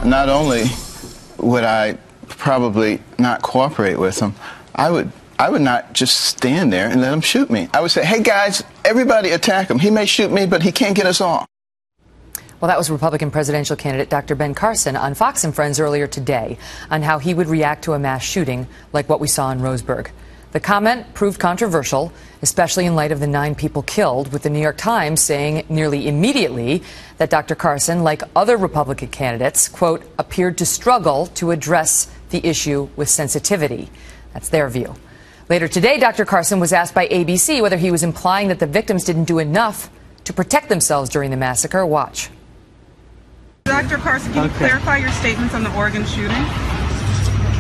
not only would I probably not cooperate with him, I would not just stand there and let him shoot me. I would say, hey guys, everybody attack him. He may shoot me, but he can't get us all. Well, that was Republican presidential candidate Dr. Ben Carson on Fox and Friends earlier today on how he would react to a mass shooting like what we saw in Roseburg. The comment proved controversial, especially in light of the 9 people killed, with the New York Times saying nearly immediately that Dr. Carson, like other Republican candidates, quote, appeared to struggle to address the issue with sensitivity. That's their view. Later today, Dr. Carson was asked by ABC whether he was implying that the victims didn't do enough to protect themselves during the massacre. Watch. Dr. Carson, can you clarify your statements on the Oregon shooting?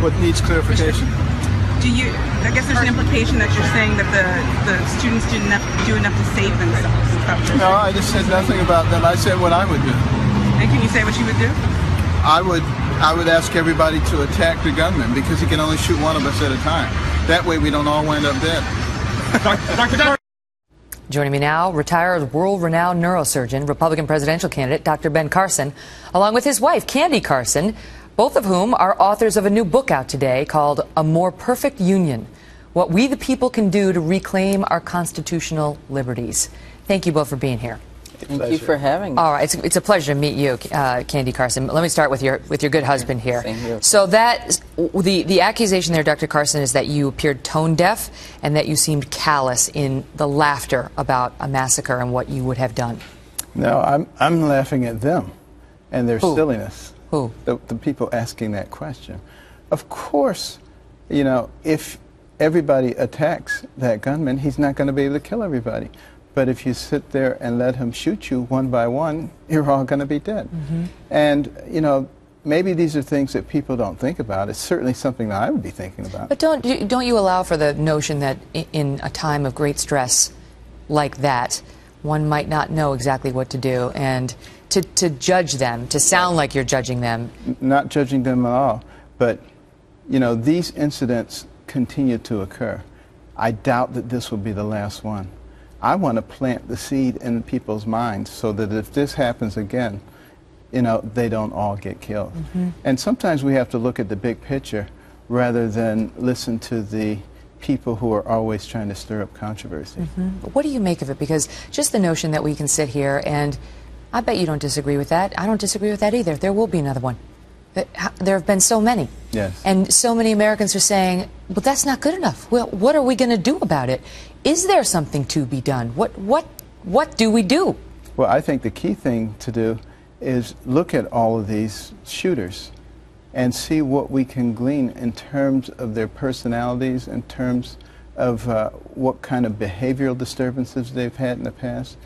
What needs clarification? I guess there's an implication that you're saying that the students didn't do enough to save themselves and stuff. No, I just said nothing about them. I said what I would do. And can you say what you would do? I would ask everybody to attack the gunman because he can only shoot one of us at a time. That way we don't all wind up dead. Dr. Joining me now, retired world-renowned neurosurgeon, Republican presidential candidate Dr. Ben Carson, along with his wife, Candy Carson, both of whom are authors of a new book out today called A More Perfect Union, What We the People Can Do to Reclaim Our Constitutional Liberties. Thank you both for being here. Thank you for having me. All right, it's a pleasure to meet you, Candy Carson. Let me start with your good husband here. Same here. So the accusation there, Dr. Carson, is that you appeared tone deaf and that you seemed callous in the laughter about a massacre and what you would have done. No, I'm laughing at them and their Who? silliness. Who? The people asking that question. Of course, you know, if everybody attacks that gunman, he's not going to be able to kill everybody. But if you sit there and let him shoot you one by one, you're all going to be dead. Mm-hmm. And, you know, maybe these are things that people don't think about. It's certainly something that I would be thinking about. But don't you allow for the notion that in a time of great stress like that, one might not know exactly what to do, and to judge them, to sound like you're judging them? Not judging them at all. But, you know, these incidents continue to occur. I doubt that this will be the last one. I want to plant the seed in people's minds so that if this happens again, you know, they don't all get killed. Mm-hmm. And sometimes we have to look at the big picture rather than listen to the people who are always trying to stir up controversy. Mm-hmm. What do you make of it? Because just the notion that we can sit here and I bet you don't disagree with that. I don't disagree with that either. There will be another one. There have been so many. Yes. And so many Americans are saying, well, that's not good enough. Well, what are we going to do about it? Is there something to be done? What do we do? Well, I think the key thing to do is look at all of these shooters and see what we can glean in terms of their personalities, in terms of what kind of behavioral disturbances they've had in the past,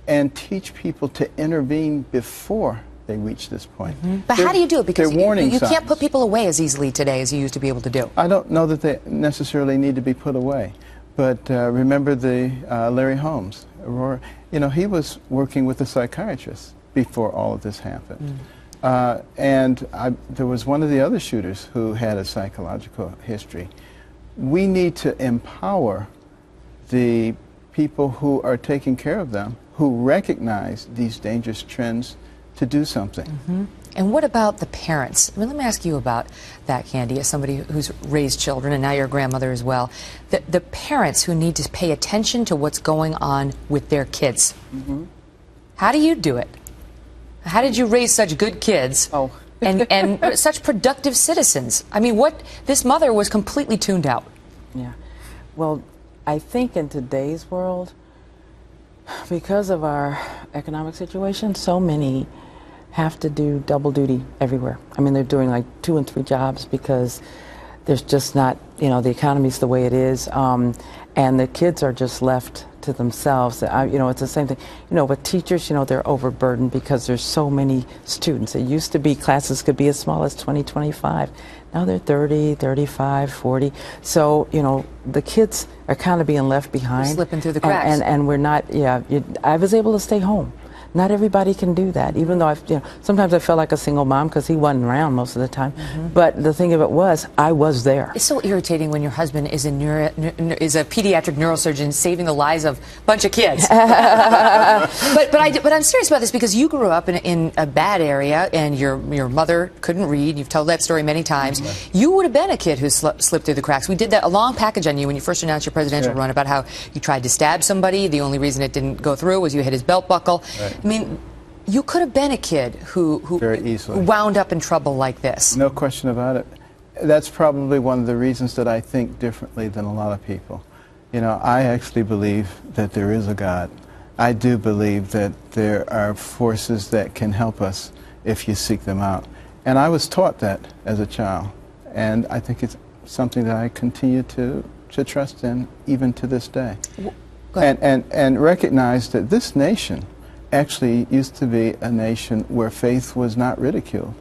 and teach people to intervene before they reach this point. Mm-hmm. But how do you do it? Because you signs. can't put people away as easily today as you used to be able to do. I don't know that they necessarily need to be put away. But remember the Larry Holmes, Aurora, you know, he was working with a psychiatrist before all of this happened. Mm. There was one of the other shooters who had a psychological history. We need to empower the people who are taking care of them, who recognize these dangerous trends, to do something. Mm-hmm. And what about the parents? I mean, let me ask you about that, Candy, as somebody who's raised children, and now you're a grandmother as well. The parents who need to pay attention to what's going on with their kids. Mm-hmm. How do you do it? How did you raise such good kids and such productive citizens? I mean, this mother was completely tuned out. Yeah. Well, I think in today's world, because of our economic situation, so many have to do double duty everywhere. I mean, they're doing like 2 and 3 jobs because there's just not, you know, the economy's the way it is, and the kids are just left to themselves. You know, it's the same thing. You know, with teachers, you know, they're overburdened because there's so many students. It used to be classes could be as small as 20, 25. Now they're 30, 35, 40. So, you know, the kids are kind of being left behind. We're slipping through the cracks. And we're not, I was able to stay home. Not everybody can do that, even though sometimes I felt like a single mom because he wasn't around most of the time. But the thing of it was, I was there. It's so irritating when your husband is a pediatric neurosurgeon saving the lives of a bunch of kids. but I'm serious about this because you grew up in a bad area and your mother couldn't read. You've told that story many times. You would have been a kid who slipped through the cracks. We did that, a long package on you when you first announced your presidential run, about how you tried to stab somebody. The only reason it didn't go through was you hit his belt buckle. I mean, you could have been a kid who very easily wound up in trouble like this. No question about it. That's probably one of the reasons that I think differently than a lot of people. You know, I actually believe that there is a God. I do believe that there are forces that can help us if you seek them out. And I was taught that as a child. And I think it's something that I continue to trust in even to this day. And recognize that this nation actually used to be a nation where faith was not ridiculed.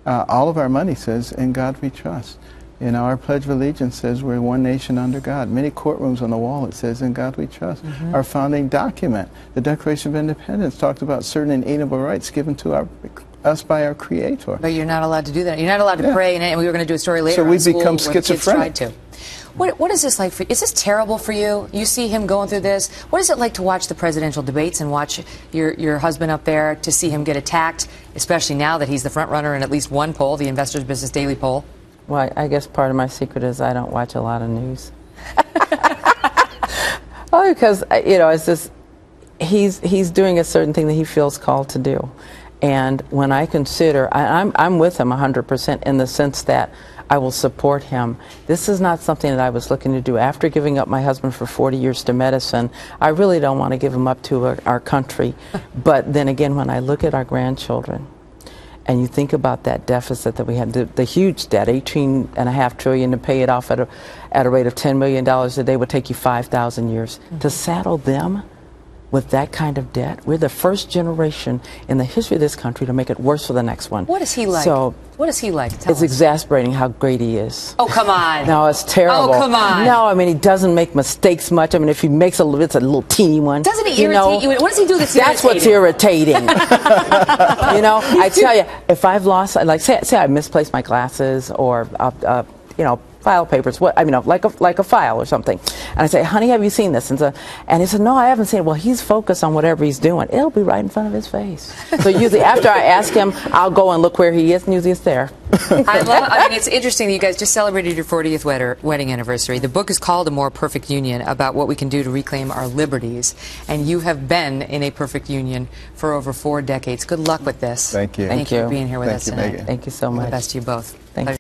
All of our money says, "In God we trust." You know, our Pledge of Allegiance says we're one nation under God. Many courtrooms on the wall it says, "In God we trust." Our founding document, the Declaration of Independence, talked about certain inalienable rights given to us by our Creator. But you're not allowed to do that. You're not allowed to pray, and we were going to do a story later. So we become schizophrenic. What is this like for you? Is this terrible for you? You see him going through this. What is it like to watch the presidential debates and watch your husband up there, to see him get attacked, especially now that he's the front runner in at least one poll, the Investor's Business Daily poll? Well, I guess part of my secret is I don't watch a lot of news. Oh, because, you know, it's just, he's doing a certain thing that he feels called to do. And when I consider, I'm with him 100% in the sense that I will support him. This is not something that I was looking to do. After giving up my husband for 40 years to medicine, I really don't want to give him up to our country. But then again, when I look at our grandchildren, and you think about that deficit that we had, the huge debt, $18.5 trillion, to pay it off at a rate of $10 million a day would take you 5,000 years. To saddle them with that kind of debt, we're the first generation in the history of this country to make it worse for the next one. What is he like? So, what is he like? Tell it's us. Exasperating how great he is. Oh, come on. No, it's terrible. Oh, come on. No, I mean, he doesn't make mistakes much. I mean, if he makes it's a little teeny one. Doesn't he irritate you? What does he do that's irritating? That's what's irritating. You know, I tell you, if I've lost, like, say I misplaced my glasses or, you know, file papers, like a file or something. And I say, "Honey, have you seen this?" And he said, "No, I haven't seen it." Well, he's focused on whatever he's doing. It'll be right in front of his face. So usually after I ask him, I'll go and look where he is, and usually it's there. I mean, it's interesting that you guys just celebrated your 40th wedding anniversary. The book is called A More Perfect Union, about what we can do to reclaim our liberties. And you have been in a perfect union for over 4 decades. Good luck with this. Thank you. Thank you for being here with us tonight. Megyn. Thank you so much. All the best to you both. Thank you.